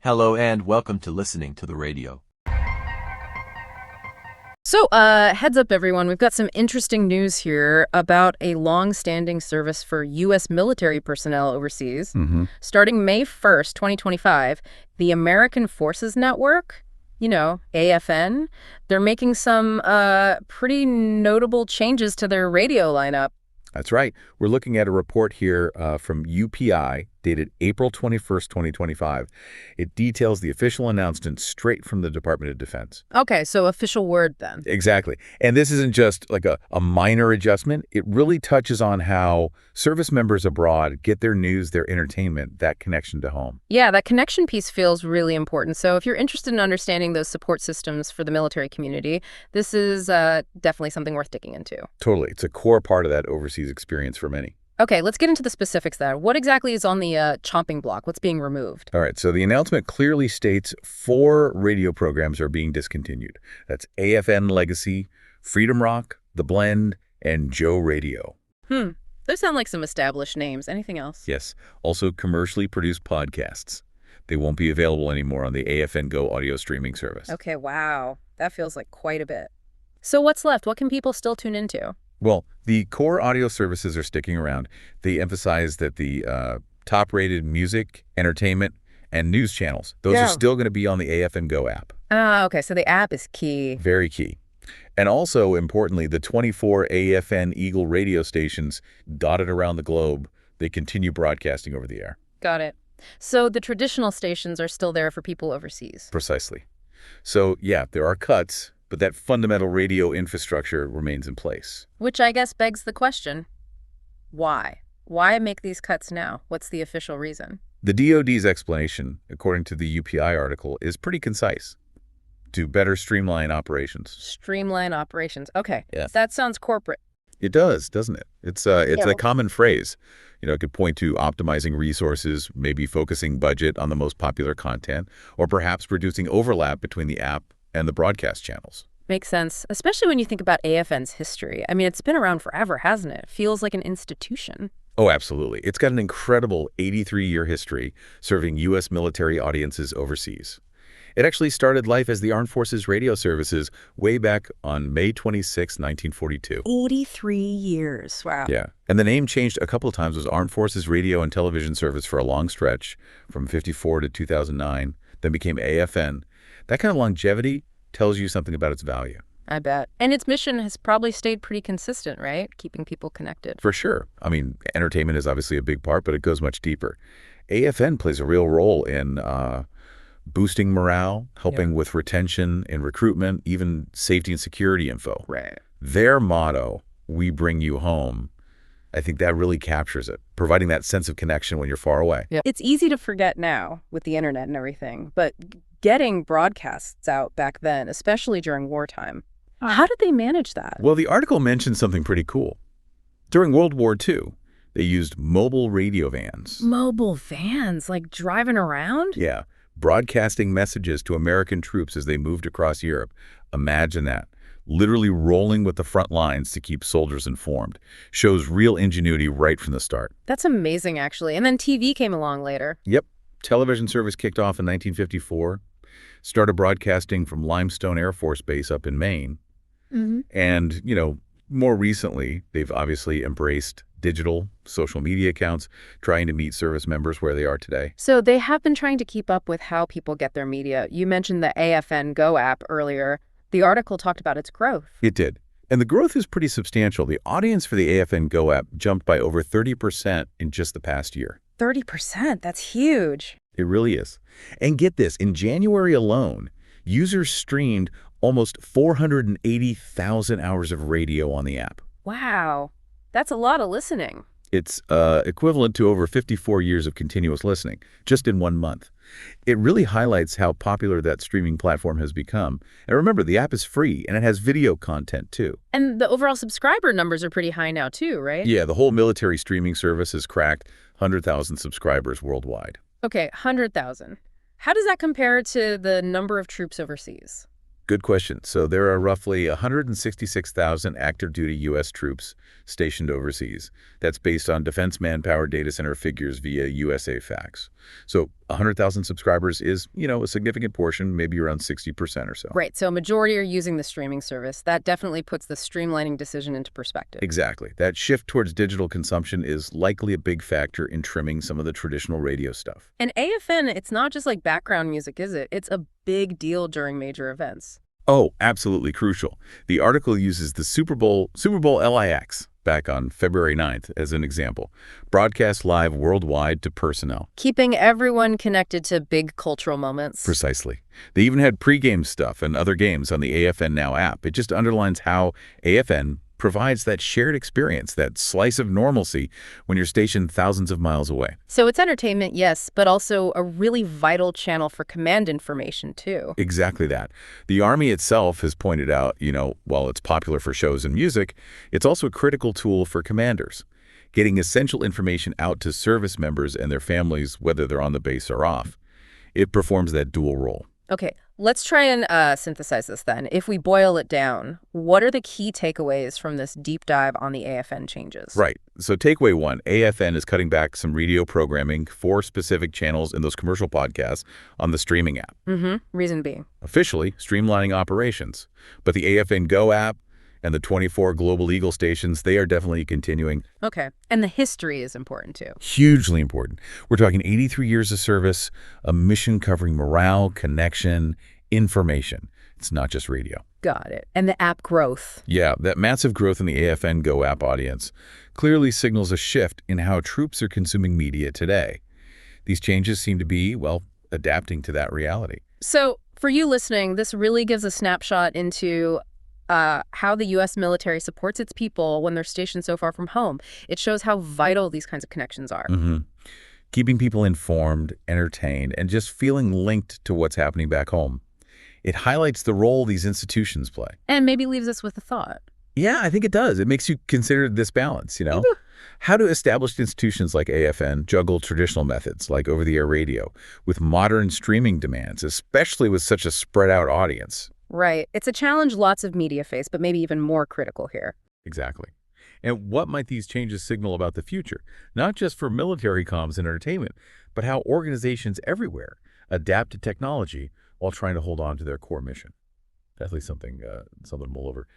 Hello and welcome to listening to the radio. So, heads up, everyone. We've got some interesting news here about a long-standing service for U.S. military personnel overseas. Starting May 1st, 2025, the American Forces Network, AFN, they're making some pretty notable changes to their radio lineup. That's right. We're looking at a report here from UPI dated April 21st, 2025. It details the official announcement straight from the Department of Defense. Okay, so official word then. Exactly. And this isn't just like a minor adjustment. It really touches on how service members abroad get their news, their entertainment, that connection to home. Yeah, that connection piece feels really important. So if you're interested in understanding those support systems for the military community, this is definitely something worth digging into. Totally. It's a core part of that overseas experience for many. Okay, let's get into the specifics there. What exactly is on the chopping block? What's being removed? All right, so the announcement clearly states 4 radio programs are being discontinued. That's AFN Legacy, Freedom Rock, The Blend, and Joe Radio. Those sound like some established names. Anything else? Yes, also commercially produced podcasts. They won't be available anymore on the AFN Go audio streaming service. Okay, wow. That feels like quite a bit. So what's left? What can people still tune into? Well, the core audio services are sticking around. They emphasize that the top-rated music, entertainment, and news channels, those are still going to be on the AFN Go app. Okay, so the app is key. Very key. And also, importantly, the 24 AFN Eagle radio stations dotted around the globe, they continue broadcasting over the air. Got it. So the traditional stations are still there for people overseas. Precisely. So, yeah, there are cuts, but that fundamental radio infrastructure remains in place. Which I guess begs the question, why? Why make these cuts now? What's the official reason? The DoD's explanation, according to the UPI article, is pretty concise. To better streamline operations. Streamline operations. Okay. Yeah. That sounds corporate. It does, doesn't it? It's a common phrase. It could point to optimizing resources, maybe focusing budget on the most popular content, or perhaps reducing overlap between the app and the broadcast channels. Makes sense, especially when you think about AFN's history. I mean, it's been around forever, hasn't it? It feels like an institution. Oh, absolutely. It's got an incredible 83-year history serving U.S. military audiences overseas. It actually started life as the Armed Forces Radio Services way back on May 26, 1942. 83 years. Wow. Yeah. And the name changed a couple of times. It was Armed Forces Radio and Television Service for a long stretch from 54 to 2009, then became AFN. That kind of longevity tells you something about its value. I bet. And its mission has probably stayed pretty consistent, right? Keeping people connected. For sure. I mean, entertainment is obviously a big part, but it goes much deeper. AFN plays a real role in boosting morale, helping with retention and recruitment, even safety and security info. Right. Their motto, "We bring you home," I think that really captures it, providing that sense of connection when you're far away. Yeah. It's easy to forget now with the internet and everything, but getting broadcasts out back then, especially during wartime, how did they manage that? Well, the article mentions something pretty cool. During World War II, they used mobile radio vans. Mobile vans, like driving around? Yeah, broadcasting messages to American troops as they moved across Europe. Imagine that. Literally rolling with the front lines to keep soldiers informed. Shows real ingenuity right from the start. That's amazing, actually. And then TV came along later. Yep. Television service kicked off in 1954. Started broadcasting from Limestone Air Force Base up in Maine. And, more recently, they've obviously embraced digital social media accounts, trying to meet service members where they are today. So they have been trying to keep up with how people get their media. You mentioned the AFN Go app earlier. The article talked about its growth. It did. And the growth is pretty substantial. The audience for the AFN Go app jumped by over 30% in just the past year. 30%? That's huge. It really is. And get this, in January alone, users streamed almost 480,000 hours of radio on the app. Wow. That's a lot of listening. It's equivalent to over 54 years of continuous listening, just in 1 month. It really highlights how popular that streaming platform has become. And remember, the app is free, and it has video content, too. And the overall subscriber numbers are pretty high now, too, right? Yeah, the whole military streaming service has cracked 100,000 subscribers worldwide. Okay, 100,000. How does that compare to the number of troops overseas? Good question. So there are roughly 166,000 active duty U.S. troops stationed overseas. That's based on Defense Manpower Data Center figures via USA Facts. So 100,000 subscribers is, a significant portion, maybe around 60% or so. Right, so a majority are using the streaming service. That definitely puts the streamlining decision into perspective. Exactly. That shift towards digital consumption is likely a big factor in trimming some of the traditional radio stuff. And AFN, it's not just like background music, is it? It's a big deal during major events. Oh, absolutely crucial. The article uses the Super Bowl LIX back on February 9th as an example, broadcast live worldwide to personnel. Keeping everyone connected to big cultural moments. Precisely. They even had pregame stuff and other games on the AFN Now app. It just underlines how AFN provides that shared experience, that slice of normalcy when you're stationed thousands of miles away. So it's entertainment, yes, but also a really vital channel for command information, too. Exactly that. The Army itself has pointed out, while it's popular for shows and music, it's also a critical tool for commanders, getting essential information out to service members and their families, whether they're on the base or off. It performs that dual role. Okay, let's try and synthesize this then. If we boil it down, what are the key takeaways from this deep dive on the AFN changes? Right. So takeaway one, AFN is cutting back some radio programming for specific channels in those commercial podcasts on the streaming app. Reason being? Officially, streamlining operations. But the AFN Go app and the 24 global Eagle stations, they are definitely continuing. Okay. And the history is important, too. Hugely important. We're talking 83 years of service, a mission covering morale, connection, information. It's not just radio. Got it. And the app growth. Yeah, that massive growth in the AFN Go app audience clearly signals a shift in how troops are consuming media today. These changes seem to be, adapting to that reality. So for you listening, this really gives a snapshot into how the U.S. military supports its people when they're stationed so far from home. It shows how vital these kinds of connections are. Keeping people informed, entertained, and just feeling linked to what's happening back home. It highlights the role these institutions play. And maybe leaves us with a thought. Yeah, I think it does. It makes you consider this balance, How do established institutions like AFN juggle traditional methods like over-the-air radio with modern streaming demands, especially with such a spread-out audience? Right. It's a challenge lots of media face, but maybe even more critical here. Exactly. And what might these changes signal about the future? Not just for military comms and entertainment, but how organizations everywhere adapt to technology while trying to hold on to their core mission. Definitely something to mull over.